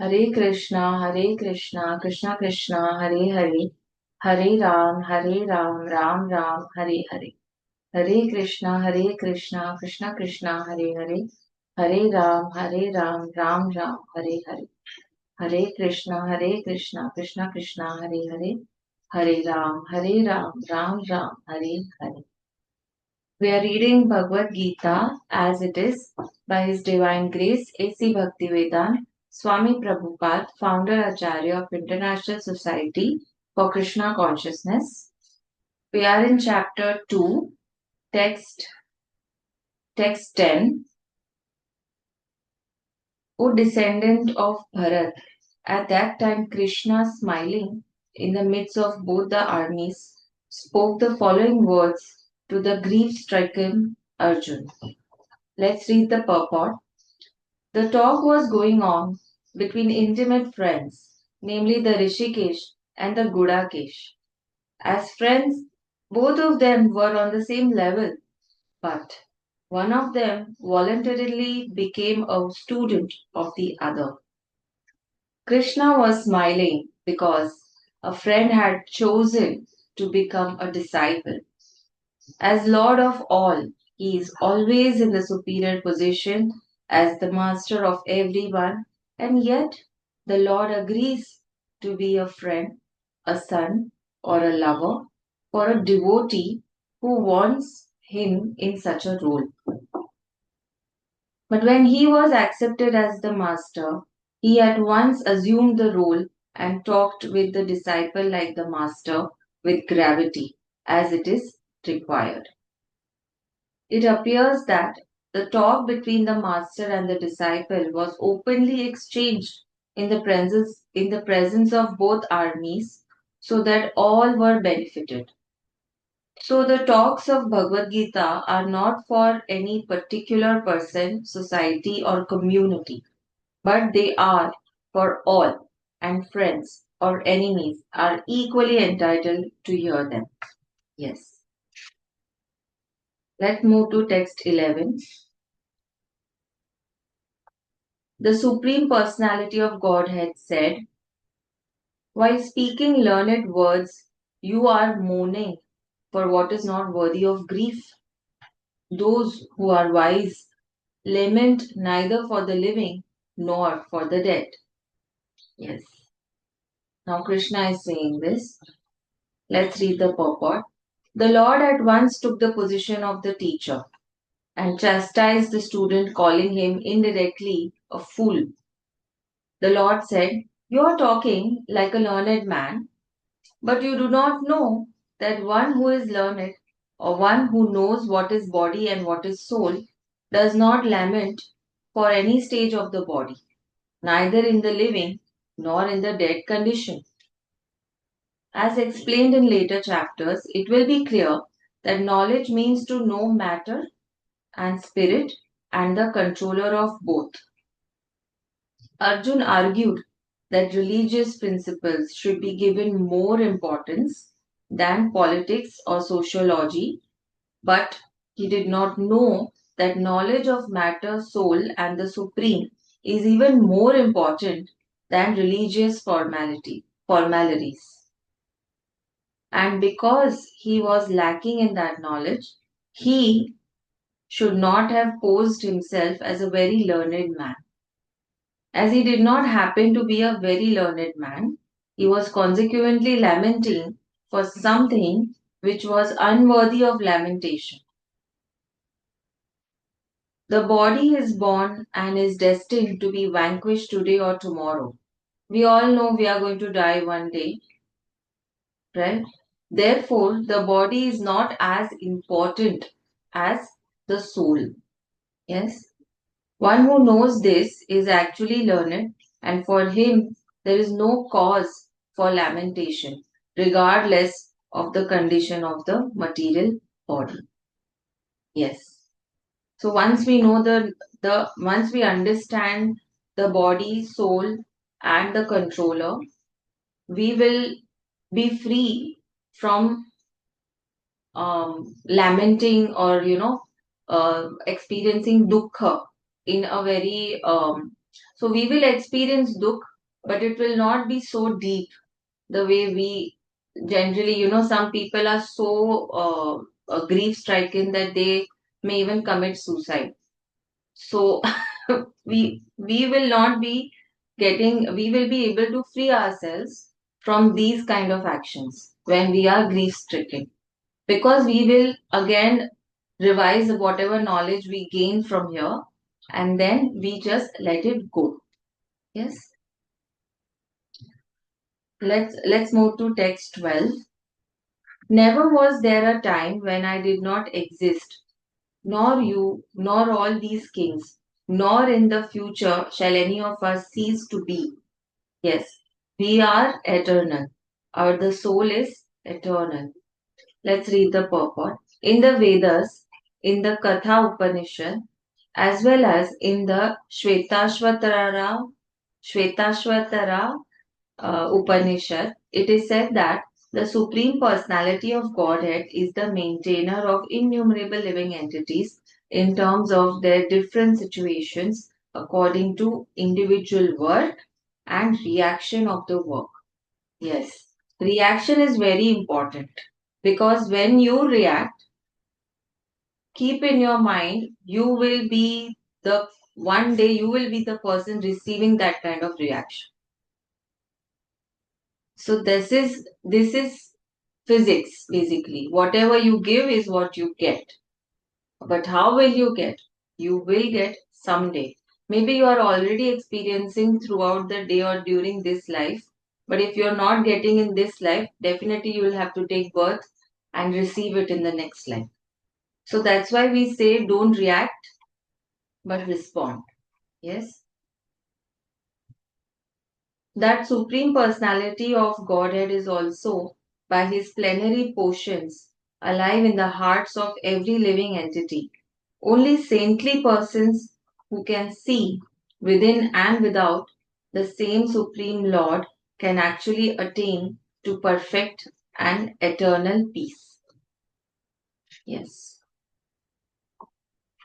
Hare Krishna, Krishna Krishna, Hare Hare, Hare Ram, Ram Ram, Hare Hare. Hare Krishna, Krishna Krishna, Hare Hare, Hare Ram, Ram Ram, Hare Hare. Hare Krishna, Krishna Krishna, Hare Hare, Hare Ram, Ram Ram, Hare Hare. We are reading Bhagwat Geeta as it is by His Divine Grace A.C. Bhaktivedanta Swami Prabhupada, founder Acharya of International Society for Krishna Consciousness. We are in chapter 2, text, text 10. O descendant of Bharat, at that time Krishna, smiling in the midst of both the armies, spoke the following words to the grief-stricken Arjun. Let's read the purport. The talk was going on between intimate friends, namely the Rishikesh and the Gudakesh. As friends, both of them were on the same level, but one of them voluntarily became a student of the other. Krishna was smiling because a friend had chosen to become a disciple. As Lord of all, he is always in the superior position as the master of everyone, and yet the Lord agrees to be a friend, a son, or a lover for a devotee who wants him in such a role. But when he was accepted as the master, he at once assumed the role and talked with the disciple like the master with gravity, as it is required. It appears that the talk between the master and the disciple was openly exchanged in the presence of both armies, so that all were benefited. So the talks of Bhagavad Gita are not for any particular person, society, or community, but they are for all, and friends or enemies are equally entitled to hear them. Yes. Let's move to text 11. The Supreme Personality of Godhead said, while speaking learned words, you are mourning for what is not worthy of grief. Those who are wise lament neither for the living nor for the dead. Yes. Now Krishna is saying this. Let's read the purport. The Lord at once took the position of the teacher and chastised the student, calling him indirectly a fool. The Lord said, you are talking like a learned man, but you do not know that one who is learned, or one who knows what is body and what is soul, does not lament for any stage of the body, neither in the living nor in the dead condition. As explained in later chapters, it will be clear that knowledge means to know matter and spirit and the controller of both. Arjun argued that religious principles should be given more importance than politics or sociology, but he did not know that knowledge of matter, soul, and the supreme is even more important than religious formalities. And because he was lacking in that knowledge, he should not have posed himself as a very learned man. As he did not happen to be a very learned man, he was consequently lamenting for something which was unworthy of lamentation. The body is born and is destined to be vanquished today or tomorrow. We all know we are going to die one day, right? Therefore, the body is not as important as the soul. Yes? One who knows this is actually learned, and for him there is no cause for lamentation, regardless of the condition of the material body. Yes. So once we know once we understand the body, soul, and the controller, we will be free from lamenting or experiencing dukkha in a very so we will experience dukkha but it will not be so deep the way we generally, some people are so grief stricken that they may even commit suicide. So we will not be we will be able to free ourselves from these kind of actions when we are grief stricken, because we will again revise whatever knowledge we gain from here, and then we just let it go. Yes. Let's move to text 12. Never was there a time when I did not exist, nor you, nor all these kings, nor in the future shall any of us cease to be. Yes, we are eternal. The soul is eternal. Let's read the purport. In the Vedas, in the Katha Upanishad, as well as in the Shvetashvatara Upanishad, it is said that the Supreme Personality of Godhead is the maintainer of innumerable living entities in terms of their different situations according to individual work and reaction of the work. Yes, reaction is very important, because when you react, keep in your mind, you will be the one day you will be the person receiving that kind of reaction. So this is physics basically. Whatever you give is what you get. But how will you get? You will get someday. Maybe you are already experiencing throughout the day or during this life. But if you're not getting in this life, definitely you will have to take birth and receive it in the next life. So that's why we say don't react, but respond. Yes. That Supreme Personality of Godhead is also, by His plenary portions, alive in the hearts of every living entity. Only saintly persons who can see within and without the same Supreme Lord can actually attain to perfect and eternal peace. Yes.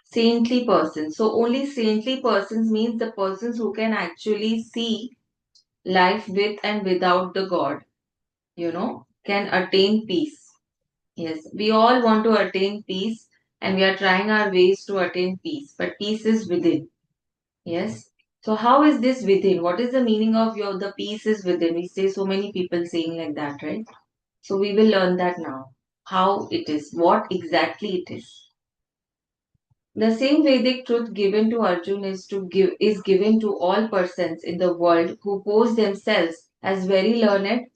Saintly persons. So only saintly persons means the persons who can actually see life with and without the God, can attain peace. Yes, we all want to attain peace, and we are trying our ways to attain peace, but peace is within. Yes. So how is this within? What is the meaning of the peace is within? We say so many people saying like that, right? So we will learn that now. How it is, what exactly it is. The same Vedic truth given to Arjun is given to all persons in the world who pose themselves as very learned,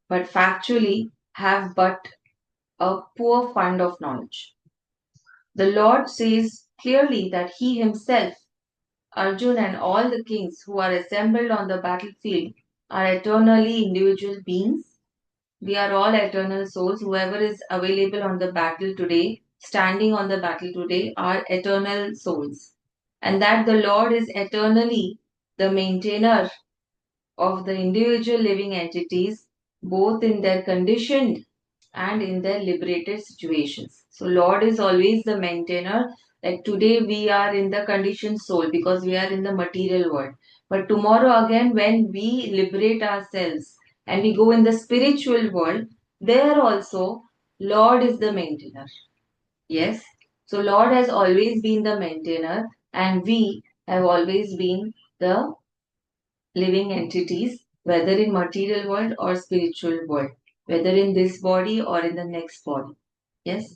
but factually have but a poor fund of knowledge. The Lord says clearly that He Himself, Arjun, and all the kings who are assembled on the battlefield are eternally individual beings. We are all eternal souls. Whoever is available on the battle today, standing on the battle today, are eternal souls. And that the Lord is eternally the maintainer of the individual living entities, both in their conditioned and in their liberated situations. So Lord is always the maintainer. Like today we are in the conditioned soul because we are in the material world. But tomorrow again when we liberate ourselves and we go in the spiritual world, there also Lord is the maintainer. Yes. So Lord has always been the maintainer, and we have always been the living entities, whether in material world or spiritual world, whether in this body or in the next body. Yes.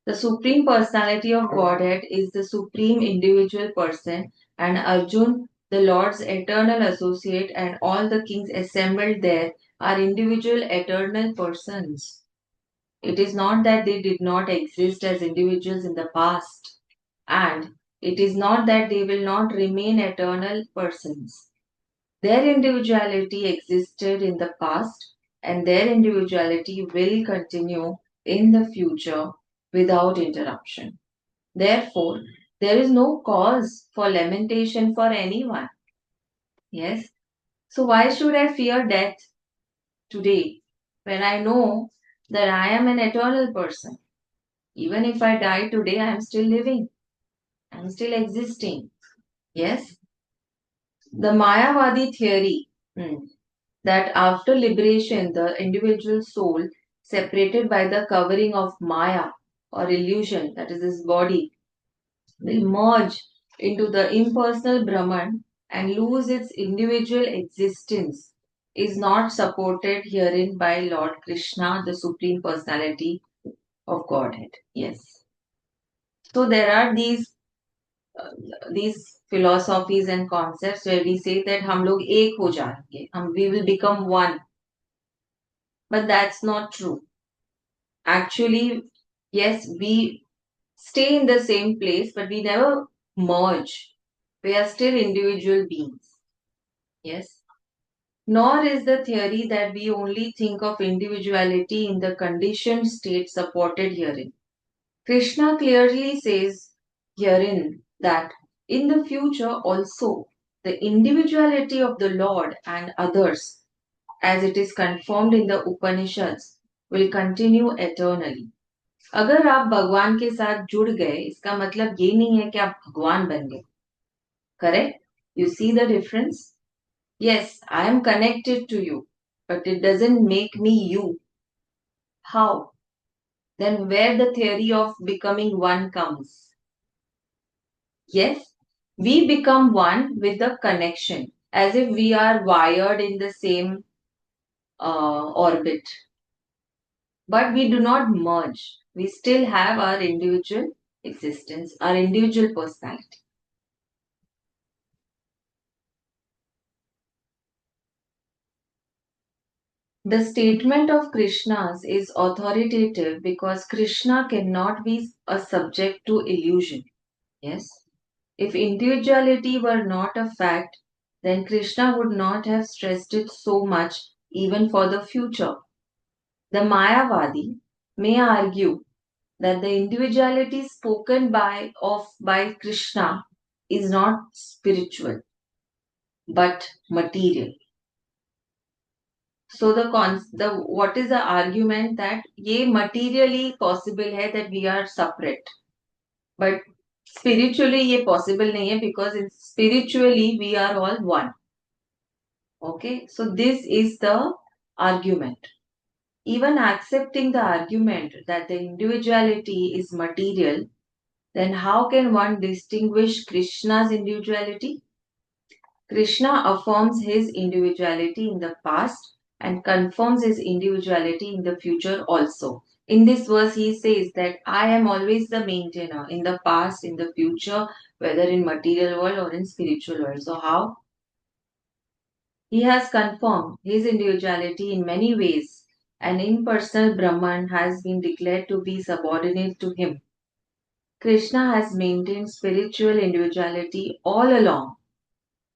The Supreme Personality of Godhead is the supreme individual person, and Arjun, the Lord's eternal associate, and all the kings assembled there are individual eternal persons. It is not that they did not exist as individuals in the past, and it is not that they will not remain eternal persons. Their individuality existed in the past, and their individuality will continue in the future without interruption. Therefore, there is no cause for lamentation for anyone. Yes. So, why should I fear death today when I know that I am an eternal person? Even if I die today, I am still living, I am still existing. Yes. The Mayavadi theory Hmm. That after liberation, the individual soul, separated by the covering of Maya or illusion, that is this body, will merge into the impersonal Brahman and lose its individual existence, is not supported herein by Lord Krishna, the Supreme Personality of Godhead. Yes. So there are these philosophies and concepts where we say that हम लोग एक हो जाएंगे, we will become one, but that's not true. Actually, yes, we stay in the same place, but we never merge. We are still individual beings. Yes. Nor is the theory that we only think of individuality in the conditioned state supported herein. Krishna clearly says herein that in the future also the individuality of the Lord and others, as it is confirmed in the Upanishads, will continue eternally. अगर आप भगवान के साथ जुड़ गए इसका मतलब ये नहीं है कि आप भगवान बन गए. Correct? You see the difference? Yes, I am connected to you, but it doesn't make me you. How? Then where the theory of becoming one comes? Yes, we become one with the connection, as if we are wired in the same orbit. But we do not merge. We still have our individual existence, our individual personality. The statement of Krishna's is authoritative because Krishna cannot be a subject to illusion. Yes. If individuality were not a fact, then Krishna would not have stressed it so much even for the future. The Mayavadi may argue that the individuality spoken by Krishna is not spiritual but material. So the what is the argument that ये materially possible है that we are separate, but spiritually ये possible नहीं है because spiritually we are all one. Okay, so this is the argument. Even accepting the argument that the individuality is material, then how can one distinguish Krishna's individuality? Krishna affirms his individuality in the past and confirms his individuality in the future also. In this verse, he says that I am always the maintainer in the past, in the future, whether in material world or in spiritual world. So how? He has confirmed his individuality in many ways. An impersonal Brahman has been declared to be subordinate to him. Krishna has maintained spiritual individuality all along.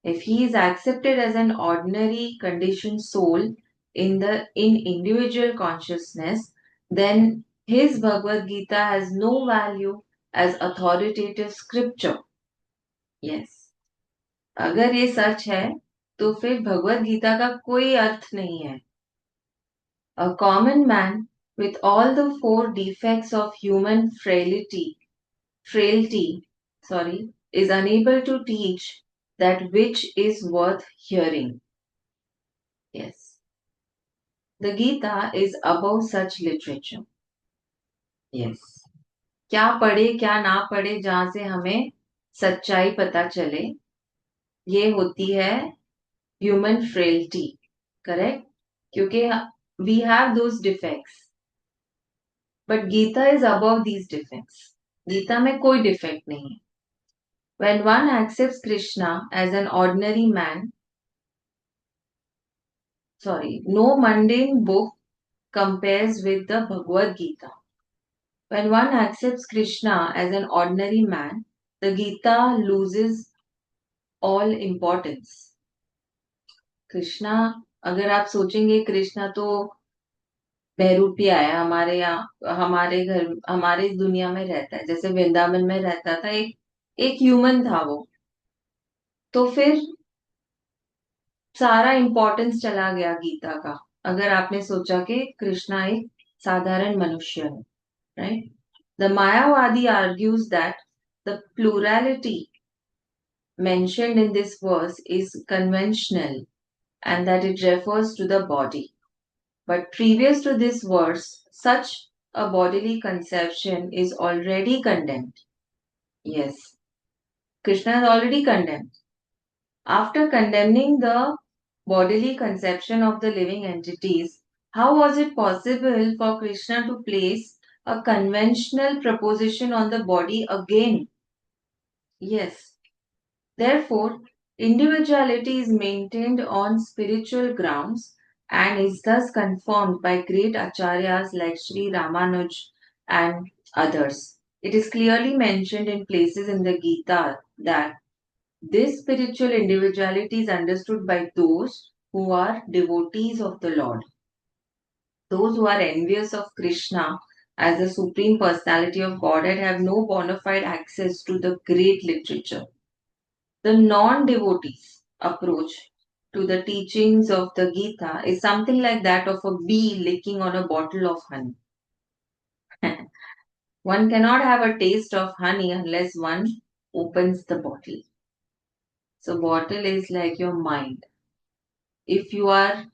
If he is accepted as an ordinary conditioned soul in individual consciousness, then his Bhagwat Gita has no value as authoritative scripture. Yes. अगर ये सच है तो फिर भगवत गीता का कोई अर्थ नहीं है. A common man with all the four defects of human frailty, is unable to teach that which is worth hearing. Yes. The Gita is above such literature. Yes. क्या पढ़े क्या ना पढ़े जहां से हमें सच्चाई पता चले ये होती है ह्यूमन फ्रेलिटी. करेक्ट? क्योंकि we have those defects. But Gita is above these defects. Gita में कोई डिफेक्ट नहीं है. When one accepts Krishna as an ordinary man, no mundane book compares with the Bhagavad Gita. When one accepts Krishna as an ordinary man, the Gita loses all importance. Krishna, अगर आप सोचेंगे कृष्णा तो बहरूपिया है, हमारे यहाँ हमारे घर हमारे दुनिया में रहता है, जैसे वृंदावन में रहता था, एक ह्यूमन था वो, तो फिर सारा इंपॉर्टेंस चला गया गीता का. अगर आपने सोचा कि कृष्णा एक साधारण मनुष्य है. Right? The Mayavadi argues that the plurality mentioned in this verse is conventional and that it refers to the body. But previous to this verse, such a bodily conception is already condemned. Yes, Krishna is already condemned. After condemning the bodily conception of the living entities, how was it possible for Krishna to place a conventional proposition on the body again? Yes. Therefore, individuality is maintained on spiritual grounds and is thus confirmed by great acharyas like Sri Ramanuj and others. It is clearly mentioned in places in the Gita that this spiritual individuality is understood by those who are devotees of the Lord. Those who are envious of Krishna as the Supreme Personality of Godhead have no bona fide access to the great literature. The non devotees approach to the teachings of the Gita is something like that of a bee licking on a bottle of honey. One cannot have a taste of honey unless one opens the bottle. So, bottle is like your mind. If you are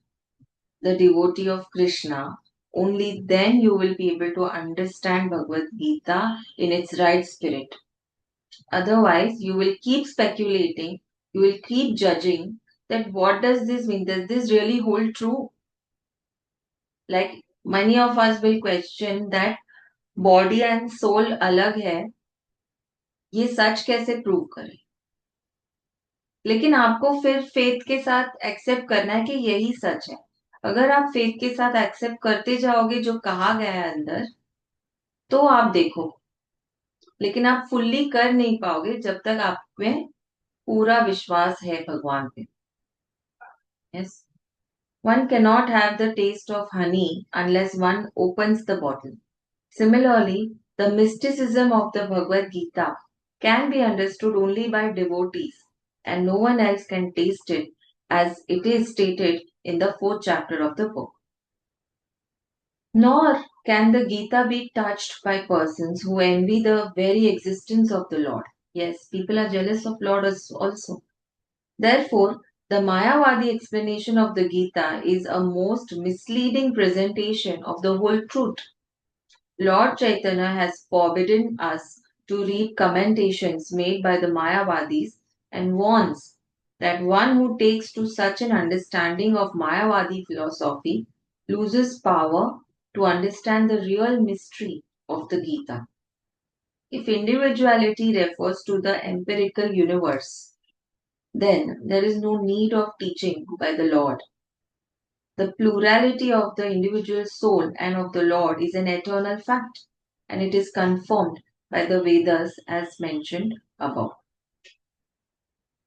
the devotee of Krishna, only then you will be able to understand Bhagwat Gita in its right spirit. Otherwise, you will keep speculating, you will keep judging that what does this mean? Does this really hold true? Like many of us will question that body and soul अलग है, ये सच कैसे prove करें? लेकिन आपको फिर faith के साथ एक्सेप्ट करना है कि यही सच है. अगर आप फेथ के साथ एक्सेप्ट करते जाओगे जो कहा गया है अंदर, तो आप देखो, लेकिन आप फुल्ली कर नहीं पाओगे जब तक आप में पूरा विश्वास है भगवान पे. Yes. One cannot have the taste of honey unless one opens the bottle. Similarly, the mysticism of the Bhagavad Gita can be understood only by devotees, and no one else can taste it as it is stated in the fourth chapter of the book. Nor can the Gita be touched by persons who envy the very existence of the Lord. Yes, people are jealous of Lord also. Therefore, the Mayavadi explanation of the Gita is a most misleading presentation of the whole truth. Lord Chaitanya has forbidden us to read commentations made by the Mayavadis and warns that one who takes to such an understanding of Mayavadi philosophy loses power to understand the real mystery of the Gita. If individuality refers to the empirical universe, then there is no need of teaching by the Lord. The plurality of the individual soul and of the Lord is an eternal fact, and it is confirmed by the Vedas as mentioned above.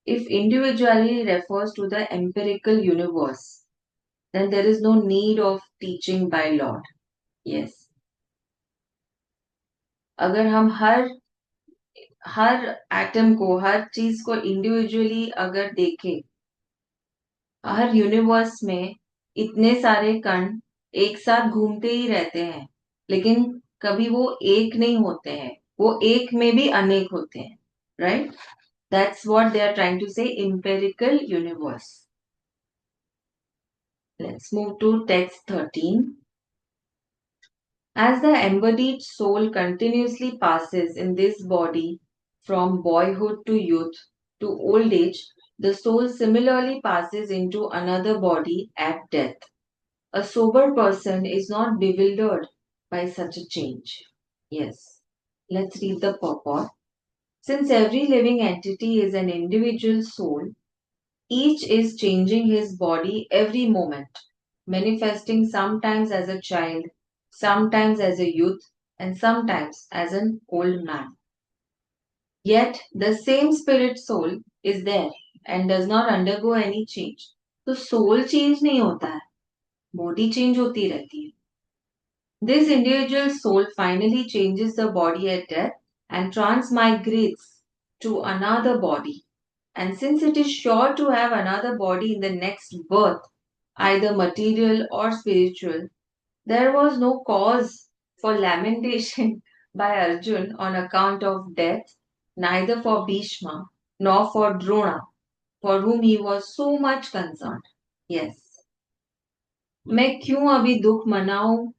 If individuality refers to the empirical universe, then there is no need of teaching by Lord. Yes. अगर हम हर atom को, हर चीज को individually अगर देखें, हर universe में इतने सारे कण एक साथ घूमते ही रहते हैं, लेकिन कभी वो एक नहीं होते हैं, वो एक में भी अनेक होते हैं. Right? That's what they are trying to say, empirical universe. Let's move to text 13. As the embodied soul continuously passes in this body from boyhood to youth to old age, the soul similarly passes into another body at death. A sober person is not bewildered by such a change. Yes. Let's read the purport. Since every living entity is an individual soul, each is changing his body every moment, manifesting sometimes as a child, sometimes as a youth, and sometimes as an old man. Yet the same spirit soul is there and does not undergo any change. तो soul change नहीं होता है, body change होती रहती है. This individual soul finally changes the body at death and transmigrates to another body. And since it is sure to have another body in the next birth, either material or spiritual, there was no cause for lamentation by Arjun on account of death, neither for Bhishma nor for Drona, for whom he was so much concerned. Yes. मैं क्यों अभी दुख मनाऊं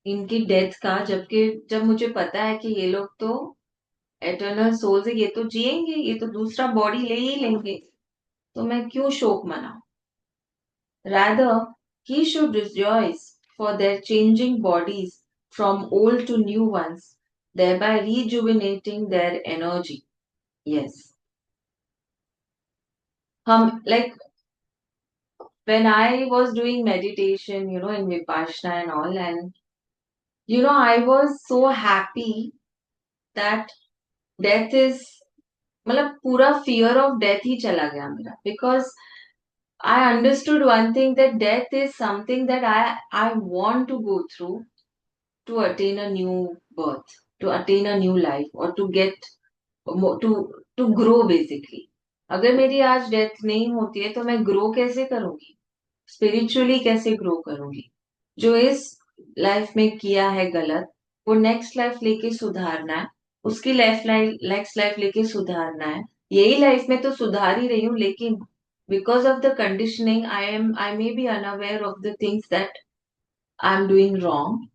इनकी death का, जबकि जब मुझे पता है कि ये लोग तो एटर्नल सोल्स है, ये तो जिएंगे, ये तो दूसरा बॉडी ले ही लेंगे, तो मैं क्यों शोक मनाऊं? Rather, he should rejoice for their changing bodies from old to new ones, thereby rejuvenating their energy. Yes. Like when I was doing meditation, in Vipassana and all, and I was so happy that death is, मतलब पूरा fear of death ही चला गया मेरा, because I understood one thing, that death is something that I want to go through to attain a new birth, to attain a new life, or to get to grow basically. अगर मेरी आज death नहीं होती है तो मैं grow कैसे करूंगी? स्पिरिचुअली कैसे ग्रो करूंगी? जो इस लाइफ में किया है गलत, वो नेक्स्ट लाइफ लेके सुधारना है, उसकी नेक्स्ट लाइफ लेके सुधारना है। यही लाइफ में तो सुधार ही रही हूँ, लेकिन because of the conditioning I may be unaware of the things that I am doing wrong,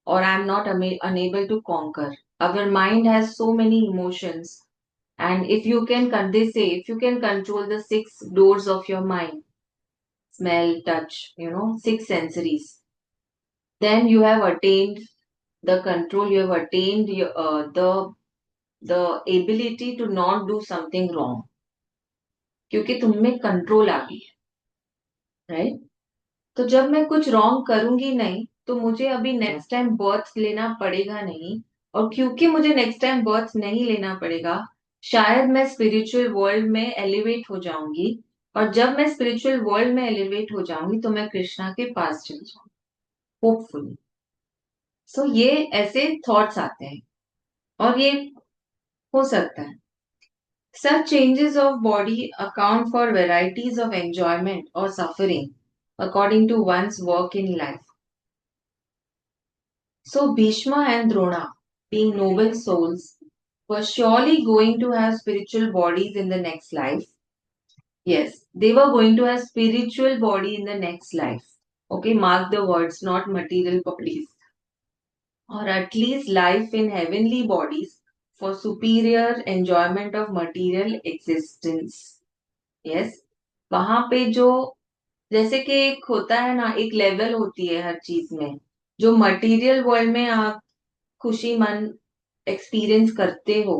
or I'm not unable to conquer. Our mind has so many emotions, and if you can, they say, if you can control the six doors of your mind, smell, touch, six sensories, then you have attained the control. You have attained the ability to not do something wrong, क्योंकि तुम में control आ गई है, right? तो जब मैं कुछ wrong करूंगी नहीं, तो मुझे अभी नेक्स्ट टाइम बर्थ लेना पड़ेगा नहीं। और क्योंकि मुझे नेक्स्ट टाइम बर्थ नहीं लेना पड़ेगा, शायद मैं स्पिरिचुअल वर्ल्ड में एलिवेट हो जाऊंगी। और जब मैं स्पिरिचुअल वर्ल्ड में एलिवेट हो जाऊंगी तो मैं कृष्णा के पास चली जाऊंगी, होपफुली। सो ये ऐसे थॉट्स आते हैं, और ये हो सकता है। Such changes of body account for varieties of enjoyment or suffering according to one's work in life. So Bhishma and Drona, being noble souls, were surely going to have spiritual bodies in the next life. Yes, they were going to have spiritual body in the next life. Okay, mark the words, not material bodies. Or at least life in heavenly bodies for superior enjoyment of material existence. Yes, वहां पे जो, जैसे कि एक होता है ना, एक लेवल होती है हर चीज में, जो मटेरियल वर्ल्ड में आप खुशी मन एक्सपीरियंस करते हो,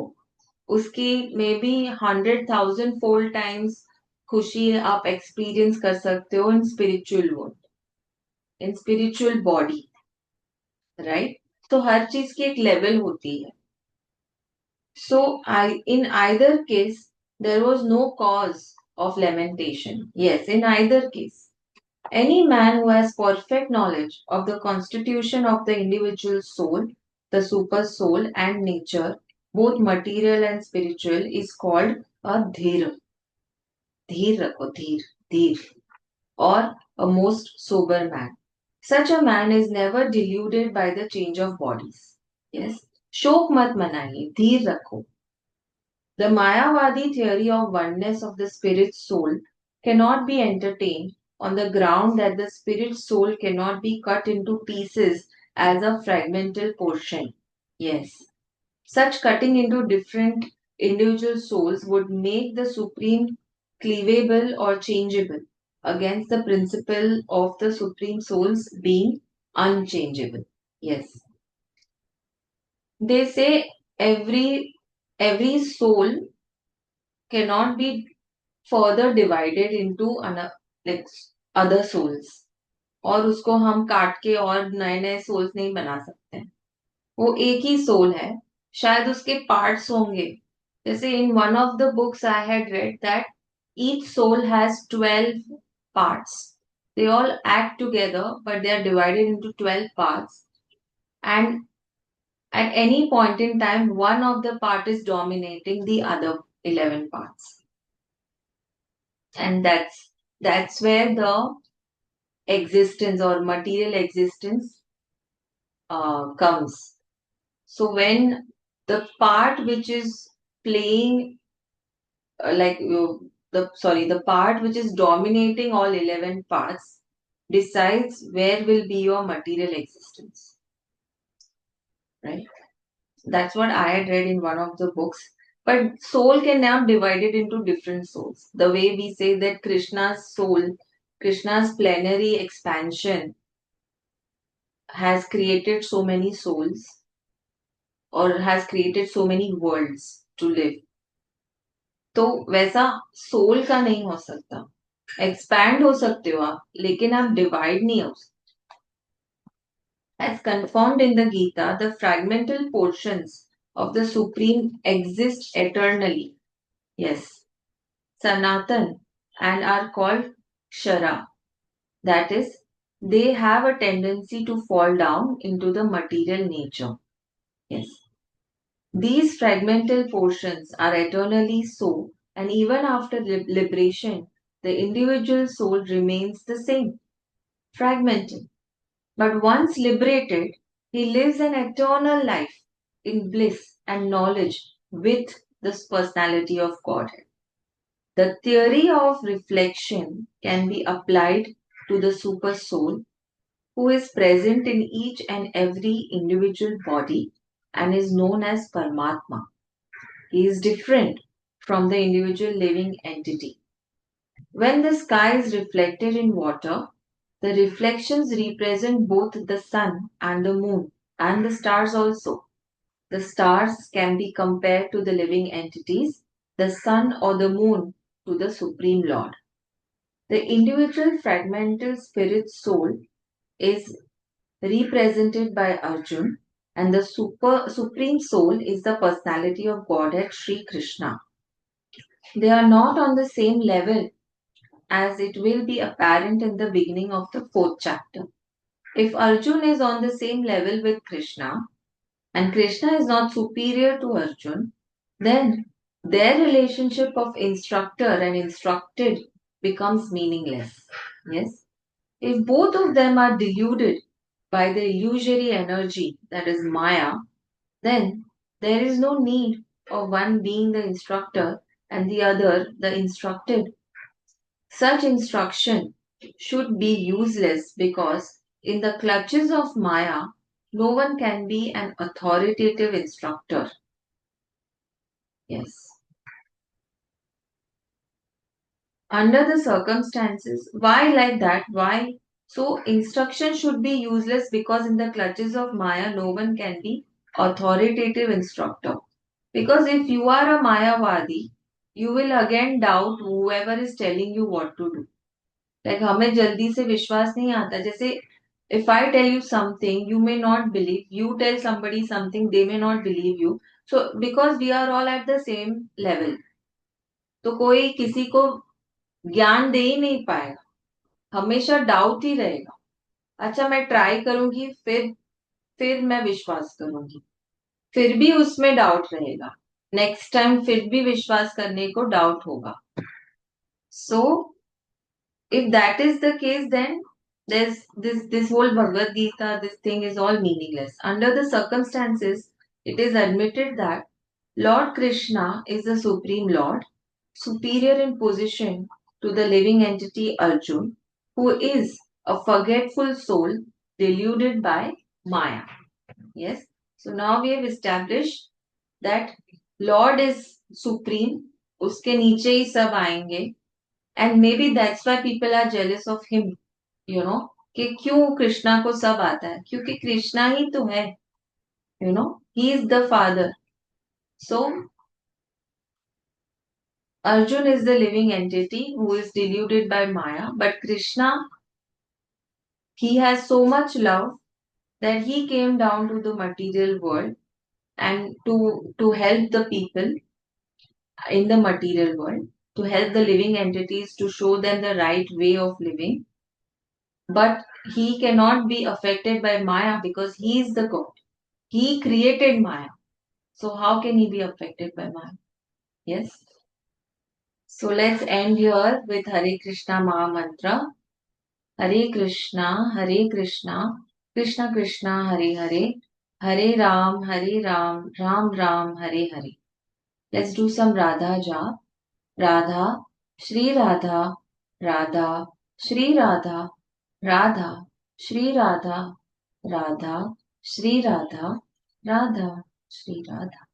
उसकी मे बी 100,000 फोल्ड टाइम्स खुशी आप एक्सपीरियंस कर सकते हो in spiritual world, in spiritual body, right? तो हर चीज की एक लेवल होती है। So in either case there was no cause of lamentation. Yes, in either case any man who has perfect knowledge of the constitution of the individual soul, the super soul, and nature, both material and spiritual, is called a dhir. Dhir rakho, dhir, dhir, or a most sober man. Such a man is never deluded by the change of bodies. Yes, शोक मत मनाइए, धीर रखो। The Mayavadi theory of oneness of the spirit soul cannot be entertained on the ground that the spirit soul cannot be cut into pieces as a fragmental portion. Yes, such cutting into different individual souls would make the supreme cleavable or changeable against the principle of the supreme souls being unchangeable. Yes, they say every soul cannot be further divided into like other souls, और उसको हम काट के और नए नए souls नहीं बना सकते हैं। वो एक ही सोल है, शायद उसके पार्ट्स होंगे। जैसे in one of the books I had read that each soul has 12 parts. They all act together, but they are divided into 12 parts. And at any point in time, one of the part is dominating the other 11 parts. And that's where the existence or material existence comes. So when the part which is playing like the part which is dominating all 11 parts decides where will be your material existence, right? That's what I had read in one of the books. But soul can now be divided into different souls. The way we say that Krishna's soul, Krishna's plenary expansion has created so many souls or has created so many worlds to live. तो वैसा soul का नहीं हो सकता. Expand हो सकते हो आप, लेकिन आप डिवाइड नहीं हो सकते. As confirmed in the Gita, the fragmental portions of the Supreme exist eternally. Yes, Sanatan, and are called Kshara. That is, they have a tendency to fall down into the material nature. Yes. These fragmental portions are eternally so, and even after liberation, the individual soul remains the same, fragmented. But once liberated, he lives an eternal life in bliss and knowledge with this personality of Godhead. The theory of reflection can be applied to the super soul who is present in each and every individual body and is known as Paramatma. He is different from the individual living entity. When the sky is reflected in water, the reflections represent both the sun and the moon and the stars also. The stars can be compared to the living entities, the sun or the moon to the Supreme Lord. The individual fragmental spirit soul is represented by Arjun, and the supreme soul is the personality of Godhead Sri Krishna. They are not on the same level as it will be apparent in the beginning of the fourth chapter. If Arjun is on the same level with Krishna and Krishna is not superior to Arjun, then their relationship of instructor and instructed becomes meaningless. Yes? If both of them are deluded by the illusory energy that is Maya, then there is no need of one being the instructor and the other the instructed. Such instruction should be useless because in the clutches of Maya, no one can be an authoritative instructor. Yes. Under the circumstances, why like that? Why? So, instruction should be useless because in the clutches of Maya, no one can be authoritative instructor. Because if you are a Mayavadi, you will again doubt whoever is telling you what to do. Like हमें जल्दी से विश्वास नहीं आता. जैसे if I tell you something, you may not believe. You tell somebody something, they may not believe you. So because we are all at the same level, तो कोई किसी को ज्ञान दे ही नहीं पाएगा. हमेशा डाउट ही रहेगा. अच्छा मैं ट्राई करूंगी, फिर मैं विश्वास करूंगी, फिर भी उसमें डाउट रहेगा. नेक्स्ट टाइम फिर भी विश्वास करने को डाउट होगा. सो if that is the case, then there's this whole Bhagwat Geeta, this thing is all meaningless. Under the circumstances, it is admitted that Lord Krishna is the Supreme Lord, superior in position to the living entity Arjun, who is a forgetful soul deluded by Maya. Yes. So now we have established that Lord is supreme, उसके नीचे ही सब आएंगे. And maybe that's why people are jealous of him, कि क्यों कृष्णा को सब आता है, क्योंकि कृष्णा ही तो है, he is the father. So Arjun is the living entity who is deluded by Maya, but Krishna, he has so much love that he came down to the material world and to help the people in the material world, to help the living entities, to show them the right way of living. But he cannot be affected by Maya because he is the God. He created Maya. So how can he be affected by Maya? Yes. So let's end here with Hare Krishna Maha Mantra. Hare Krishna, Krishna Krishna, Hare Hare, Hare Ram, Ram Ram, Hare Hare. Let's do some Radha Jap. Radha Shri Radha, Radha, Shri Radha, Radha, Shri Radha, Radha, Shri Radha, Radha, Shri Radha.